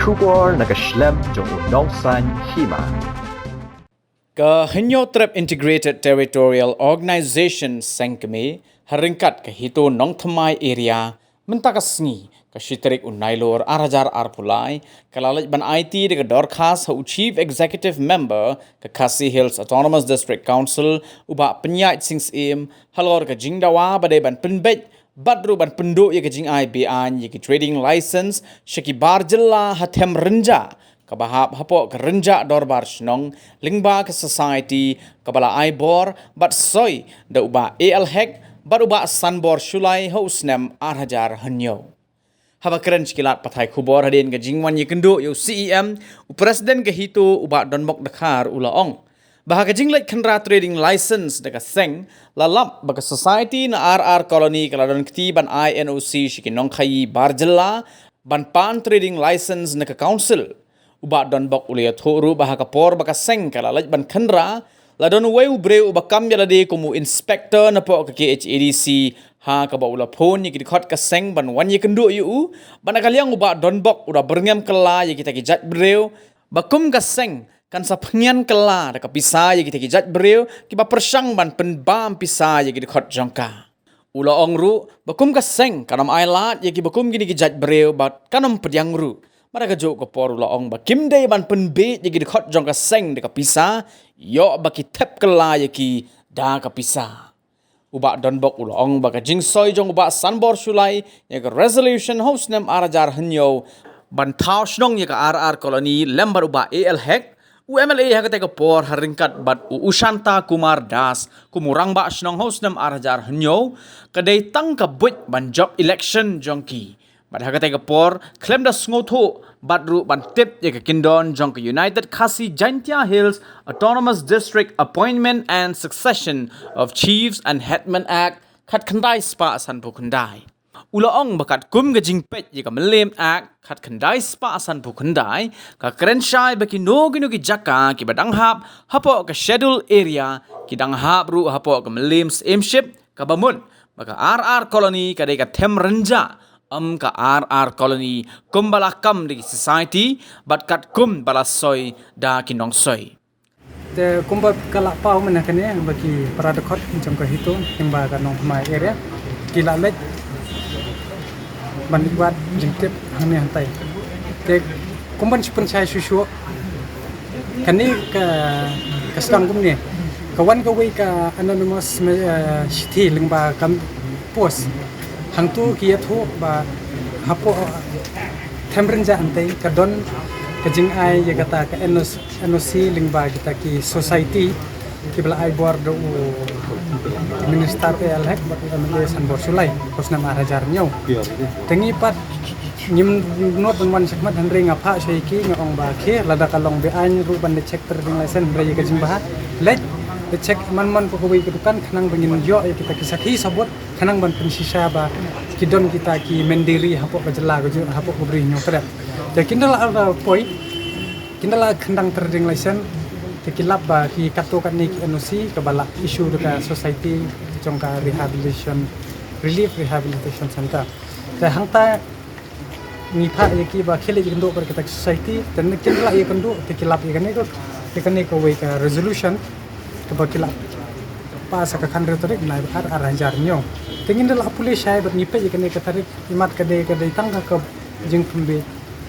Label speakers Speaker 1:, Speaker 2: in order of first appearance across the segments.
Speaker 1: Kubor nakaslem jong unongsan hima.
Speaker 2: Ka Henyo Trap Integrated Territorial Organization Sengkeme haringkat ke hito nong thamai area mentakasngi ka shitrik unailor arajar arpulai kalalaj ban IT de dorkhas hu Chief Executive Member ka Khasi Hills Autonomous District Council uba penyait sings im halor ka jingdawa bade ban penbej badru ban penduk ye ka jing IBAN ye ki trading license shaki barjilla hathem renja kabahap hapok kerenjak dorbar shnong lingba ke society kabala aibor bat soy da uba AL hek bat uba sanbor shulai hosnem arhajar hanyo haba keren kilat pathai khubor hadin ke jingwan ye kendo yo CEM u president ke hito uba donbok dakhar ulaong bahaga jinglet khandra trading license deka seng lalap baga society na RR colony kaladon kti ban INOC shikinong khayi barjella ban pan trading license na ka council uba don bok ulia thoru bahaka por baka seng kala laj ban khandra la don weu breu uba kam yala de kumu inspector na po ka KHADC ha ka ba ula phone ye ki khot ka seng ban wan ye kendu yu ban akaliang uba don bok uda berngam kala ye kita ki jat breu bakum ka seng kan sa phnian kala da ka pisa ye kita ki jat breu ki ba persang ban penbam pisa ye ki khot jongka ula ongru bakum ka seng kanam ailat ye ki bakum gini ki jat breu bat kanam pediang ru Mara jok ko por la ong ba kim dei ban penbe ye gi khot jong ka seng de ka pisa yo ba ki tep kala ye ki da ka pisa uba don bok ula ong ba ka jing soi jong uba sanbor shulai ye ka resolution host nem arajar hanyo ban thau shnong ye ka RR colony lembar uba AL hek UMLA ha ka por haringkat bat Ushanta Kumar Das kumurang ba shnong host nem arajar hanyo ka dei tang ka buit ban job election jongki Badhaga tega por claim da sngoto badru ban tip ye ka kindon jong ka United Khasi Jaintia Hills Autonomous District Appointment and Succession of Chiefs and Hetman Act khat khandai spa san pu khandai ulaong bakat kum ga jingpet ye ka Malem Act khat khandai spa san pu khandai ka krenshai baki no ginu ki jaka ki badang hap hapo ka schedule area ki dang hap ru hapo ka Malem aimship ka bamun baka RR colony ka de ka them renja ka RR colony kumbala kam di society bat kat kum balasoi da kinong soy
Speaker 3: te kumba kala pau mena kene bagi paradokot jam ka hito himba ka nong mai area kila lek bandibat jingtep hane hantai te kumban sipun chai susu kani ka stang kum ne kawan ka wei ka anonymous city lingba kam post hang tu kia thu ba hapo temrenja antai kadon kajing ai ye kata ka NOC lingba kita ki society ki bala ai bor do minister PL hek ba amle sanbor sulai kosna marajar nyau tengi pat nyim not wan sekmat hanre ngapa saiki ngong ba khe lada kalong be an ru ban check trading license bre kajing bah lek cek man pokoi kedukan kanang bengin yo kita kisaki sabot kanang ban pensisa ba kidon kita ki mendiri hapok bajela gojo hapok kubri nyo kada ya kindala ada poi kindala kandang trading license tekilap ba ki kato kan ni NOC ke bala isu dekat society jongka relief rehabilitation center ta hangta ni pha ye ki ba khele jindo per kita society dan kindala ye kendo tekilap ye kan ko we ka resolution kebakila pas ka khandre tarik nai ar arranjar nyo tingin dal apule shai bat nipe je kene ka tarik imat ka de tangka ka jing pumbe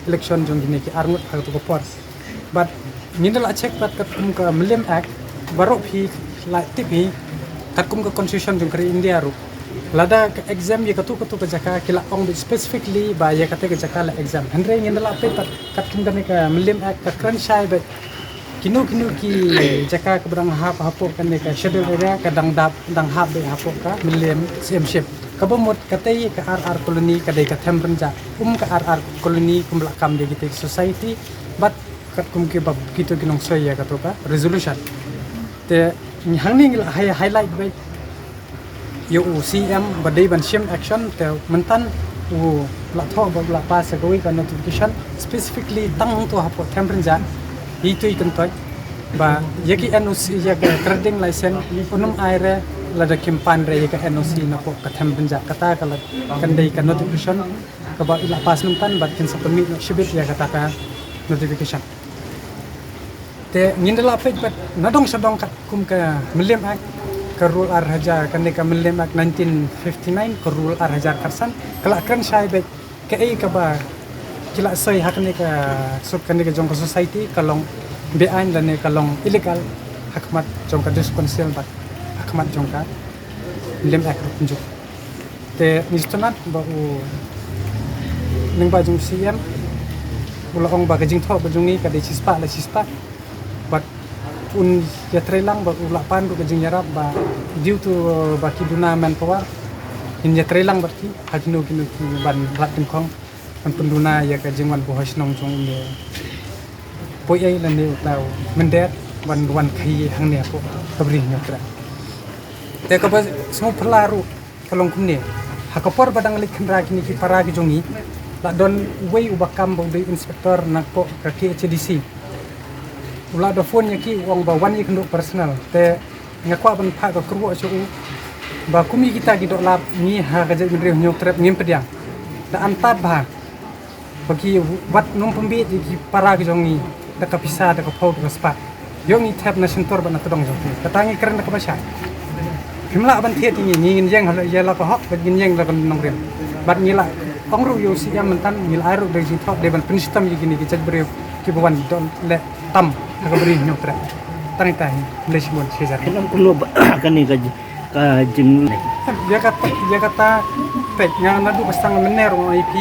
Speaker 3: election jong gine ki arngut ha to por but nindal check bat ka kum ka Malem Act baro phi la tipi takum ka constitution jong kri India ru lada ka exam ye ka tu ka jaka kila ong specifically ba ye ka te ka jaka la exam handre nindal ape kat kum ka Malem Act ka kran shai bat kinu ki jaka kebrang hap hapok kan ka schedule area kadang dang hap be hapok ka Malem aimship kabomot katay ka RR colony kaday ka temrenja ka RR colony kumbla kam de gite society but kat kum ke bab kito ginong soya ka to ka resolution te hangning highlight by yo CM badai ban shim action te mentan la tho ba pa sa goi ka notification specifically tang to hapok temrenja itu ikan toy ba yaki NOC ya trading license unum aire la da kimpan re ya NOC na po ka them benja kata kala kan dei ka notification kaba ila pas mentan bat kin submit no shibit ya kata ka notification te ngindela page bat nadong sadong kat kum ka melim ak ka rule ar hajar kan ka melim ak 1959 ka rule ar hajar karsan kala kan sai bet ka ai ka ba kila soi hak ni ka sub kan ka jong ka society kalong bean dan ni kalong illegal hakmat jong ka disconceal bat hakmat jong ka melim ak tunjuk te nistonat ba u ning ba jong siam ula ong ba ka jing tho ba jong ni ka de chispa la chispa but un ya trelang ba ula pan ka jing yarap ba due to ba kiduna manpower in ya trelang ba ki hajno kinu ban rat tim khong an penduna ya ka jing wan bo hasnong jong ni poi ai la ni tau mendet wan khai hang ne ko kabri nyakra te ka ba smo phlaru kalong kumne hakapor badang lik khandra kini ki para ki jongi la don wei ubakam bo de inspector nakpo ka KHDC ula do phone yaki wong ba wan yik nduk personal te ngakwa ban pha ka kruwa chu ba kumi kita ki dok lap ni ha ka je bin rew nyok trap ngim pediang da antat ba bagi wat num pembi ki para ki jongi da ka pisa da ka phau ka spa yongi tap na sentor ban atodong jongi katangi keren ka basha kimla ban thiet ni ngin yang hal ya la ka hok ban ngin yang la ban nong rem bat ni la ong ru yo si am tan mil aru de jin thok de ban pinstam yi gini ki chaj brew ki bawan don le tam ka beri nyok tra tang tai le simon sejar
Speaker 4: Kenapa perlu kan ni ka jeng
Speaker 3: dia kata pek yang nadu pasang mener on IP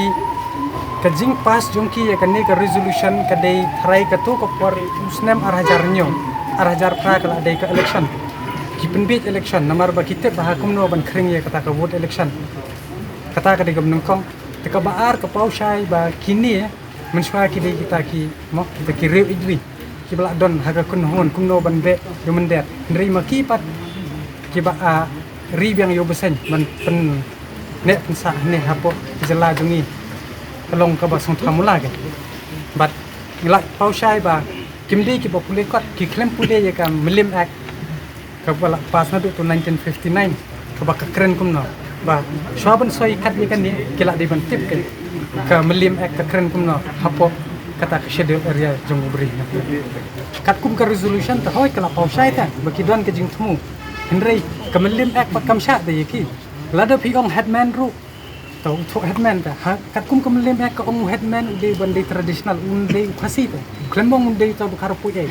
Speaker 3: ka jing pas jongki ya kan ni ka resolution ka dei try ka tu ko por usnem arhajar nyo arhajar pra ka dei ka election ki penbit election namar ba kita bahakum no ban kring ya kata ka vote election kata ka de gam nongkong te ka baar ka pau shai ba kini menswa ki de kita ki mo kita ki rew idwi ki bla don haga kun hon kum no ban be yo mendet nri ma ki pat ki ba a ri biang yo besen man pen ne pen sa ne hapo jela jungi kalong ka ba song thamula ke bat ngila pau shai ba kimdi ki ba pule kot ki klem pule ya ka melim act ka bala pas na tu 1959 ka ba ka kren kum no ba shwaban soi kat ni kan ni kila di ban tip ke ka melim act ka kren kum no hapo kata ke schedule area jong beri kat kum ka resolution ta hoy kala pau shai ta ba ki don ke jing thmu henry ka melim act pa kam sha de yaki lada pi ong headman ru tau thu headman ta kat kum ka melim act ka ong headman de ban de traditional un de khasi ta klembong un de ta bakar pu ai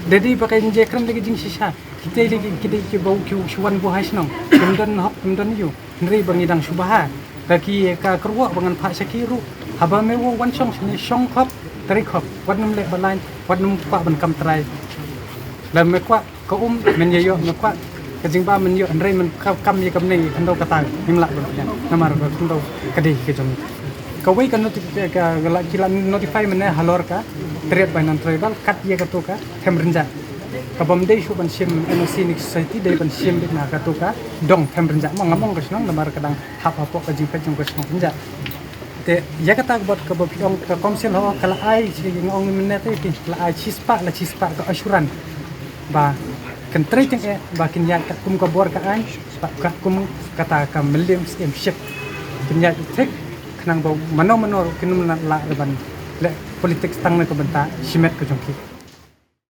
Speaker 3: dedi pakai je kren lagi jing sisa kita lagi kita ki bau ki shwan bu hasnong kemdan hop kemdan yu henry bangidang subaha kaki ka kerwa bangan pha sakiru haba mewo wan song ni song khop tarik khop wat num le balain wat num pa ban kam trai lam me kwa ko men yo me kwa ka jing ba men yo henry men kam ye kam nei kan do ka ta himla ban ya namar ba kun do kadi ke jong ka wei kan notify ka la kila notify men halor ka trade by non tribal kat ye ka to ka them renja ka bam dei shu ban sim NOC ni society dei ban sim dik na ka to ka dong them renja mo ngamong ka snong namar kadang hap hapo ka jing pa jong ka snong renja te ya kata bot ka bot ong ka komsel ho kala ai chi ngong men ne te ki la ai chispa ka asuran ba kan trade ting e ba kin ya ka kum ka bor ka ai ba ka kum kata ka melim stem ship kin ya tek nang bau mano kinum la ban le politik tang na ko benta simet ko jongki